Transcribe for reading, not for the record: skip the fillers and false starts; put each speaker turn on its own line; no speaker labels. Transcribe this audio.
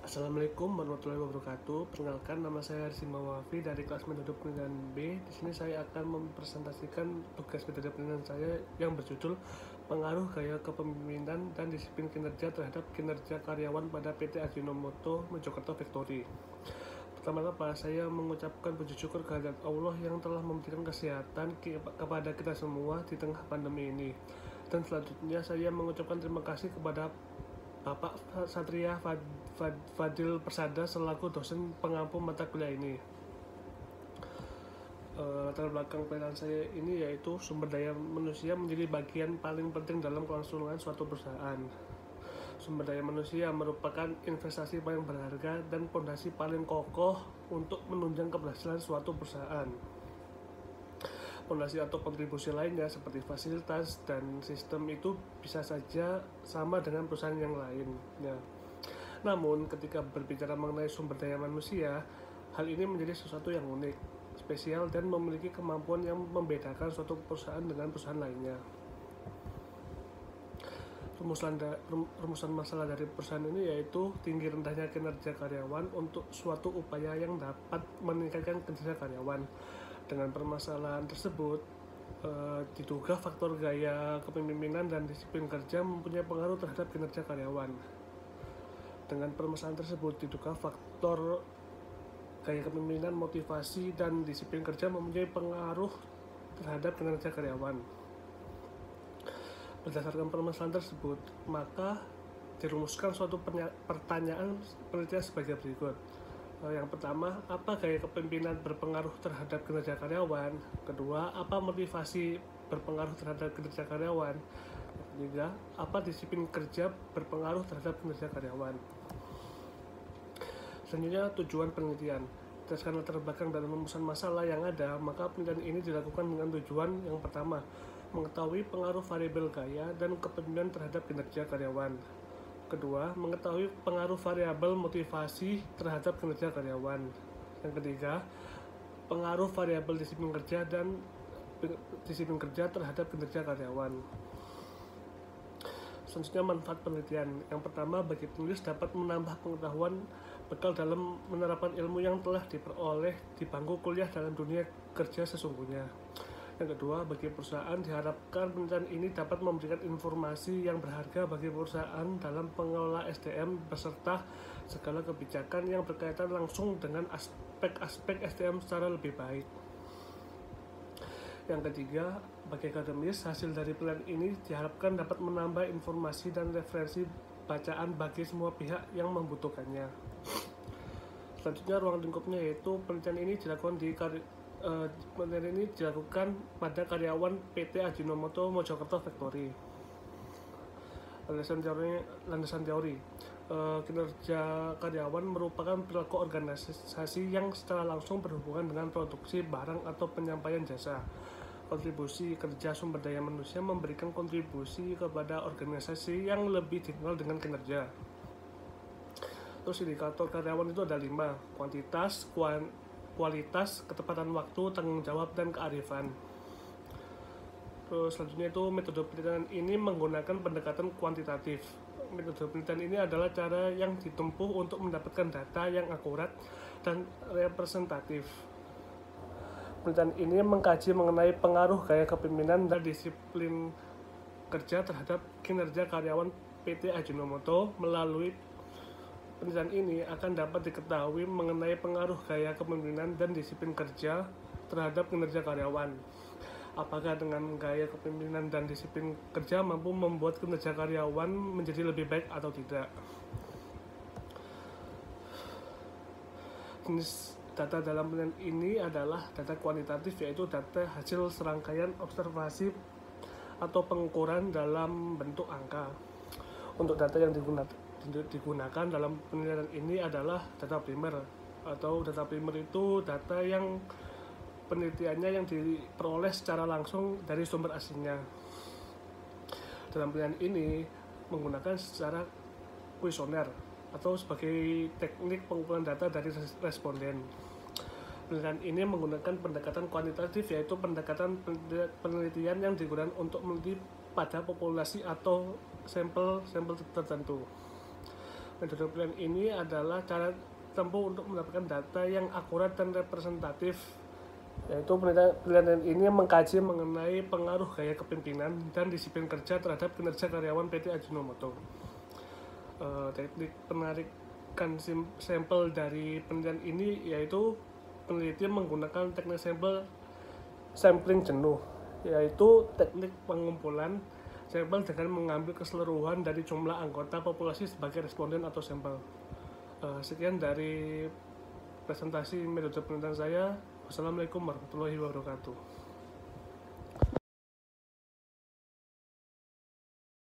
Assalamualaikum warahmatullahi wabarakatuh. Perkenalkan, nama saya Arsima Wafi dari kelas metode penelitian B. Di sini saya akan mempresentasikan tugas metode penelitian saya yang berjudul pengaruh gaya kepemimpinan dan disiplin kinerja terhadap kinerja karyawan pada PT Ajinomoto Mojokerto Factory. Pertama-tama saya mengucapkan puji syukur kehadirat Allah yang telah memberikan kesehatan kepada kita semua di tengah pandemi ini. Dan selanjutnya saya mengucapkan terima kasih kepada Bapak Satria Fadil Persada selaku dosen pengampu mata kuliah ini. Latar belakang penelitian saya ini yaitu sumber daya manusia menjadi bagian paling penting dalam kelangsungan suatu perusahaan. Sumber daya manusia merupakan investasi paling berharga dan fondasi paling kokoh untuk menunjang keberhasilan suatu perusahaan. Fondasi atau kontribusi lainnya seperti fasilitas dan sistem itu bisa saja sama dengan perusahaan yang lain. Ya. Namun ketika berbicara mengenai sumber daya manusia, hal ini menjadi sesuatu yang unik, spesial, dan memiliki kemampuan yang membedakan suatu perusahaan dengan perusahaan lainnya. Rumusan masalah dari perusahaan ini yaitu tinggi rendahnya kinerja karyawan untuk suatu upaya yang dapat meningkatkan kinerja karyawan. Dengan permasalahan tersebut, diduga faktor gaya kepemimpinan dan disiplin kerja mempunyai pengaruh terhadap kinerja karyawan. Dengan permasalahan tersebut, diduga faktor gaya kepemimpinan, motivasi, dan disiplin kerja mempunyai pengaruh terhadap kinerja karyawan. Berdasarkan permasalahan tersebut, maka dirumuskan suatu pertanyaan penelitian sebagai berikut. Yang pertama, apa gaya kepemimpinan berpengaruh terhadap kinerja karyawan? Kedua, apa motivasi berpengaruh terhadap kinerja karyawan? Ketiga, apa disiplin kerja berpengaruh terhadap kinerja karyawan? Selanjutnya, tujuan penelitian. Berdasarkan latar belakang dan rumusan masalah yang ada, maka penelitian ini dilakukan dengan tujuan yang pertama, mengetahui pengaruh variabel gaya dan kepemimpinan terhadap kinerja karyawan. Kedua, mengetahui pengaruh variabel motivasi terhadap kinerja karyawan. Yang ketiga, pengaruh variabel disiplin kerja dan disiplin kerja terhadap kinerja karyawan. Selanjutnya, manfaat penelitian. Yang pertama, bagi penulis dapat menambah pengetahuan bekal dalam menerapkan ilmu yang telah diperoleh di bangku kuliah dalam dunia kerja sesungguhnya. Yang kedua, bagi perusahaan diharapkan penelitian ini dapat memberikan informasi yang berharga bagi perusahaan dalam pengelola SDM beserta segala kebijakan yang berkaitan langsung dengan aspek-aspek SDM secara lebih baik. Yang ketiga, bagi akademis, hasil dari penelitian ini diharapkan dapat menambah informasi dan referensi bacaan bagi semua pihak yang membutuhkannya. Selanjutnya, ruang lingkupnya yaitu penelitian ini dilakukan pada karyawan PT Ajinomoto Mojokerto Factory. Landasan teori, kinerja karyawan merupakan perilaku organisasi yang secara langsung berhubungan dengan produksi barang atau penyampaian jasa. Kontribusi kerja sumber daya manusia memberikan kontribusi kepada organisasi yang lebih dikenal dengan kinerja. Terus indikator karyawan itu ada 5, kualitas, ketepatan waktu, tanggung jawab, dan kearifan. Terus selanjutnya itu metode penelitian ini menggunakan pendekatan kuantitatif. Metode penelitian ini adalah cara yang ditempuh untuk mendapatkan data yang akurat dan representatif. Penelitian ini mengkaji mengenai pengaruh gaya kepemimpinan dan disiplin kerja terhadap kinerja karyawan PT Ajinomoto. Melalui penelitian ini akan dapat diketahui mengenai pengaruh gaya kepemimpinan dan disiplin kerja terhadap kinerja karyawan. Apakah dengan gaya kepemimpinan dan disiplin kerja mampu membuat kinerja karyawan menjadi lebih baik atau tidak? Jenis data dalam penelitian ini adalah data kuantitatif, yaitu data hasil serangkaian observasi atau pengukuran dalam bentuk angka. Untuk data yang digunakan dalam penelitian ini adalah data primer, atau data primer itu data yang penelitiannya yang diperoleh secara langsung dari sumber aslinya. Dalam penelitian ini menggunakan secara kuesioner atau sebagai teknik pengumpulan data dari responden. Penelitian ini menggunakan pendekatan kuantitatif, yaitu pendekatan penelitian yang digunakan untuk meneliti pada populasi atau sampel tertentu. Metode penilaian ini adalah cara tempuh untuk mendapatkan data yang akurat dan representatif, yaitu penilaian ini mengkaji mengenai pengaruh gaya kepemimpinan dan disiplin kerja terhadap kinerja karyawan PT Ajinomoto. Teknik penarikan sampel dari penelitian ini yaitu peneliti menggunakan teknik sampling jenuh, yaitu teknik pengumpulan sampel dengan mengambil keseluruhan dari jumlah anggota populasi sebagai responden atau sampel. Sekian dari presentasi metode penelitian saya. Wassalamualaikum warahmatullahi wabarakatuh.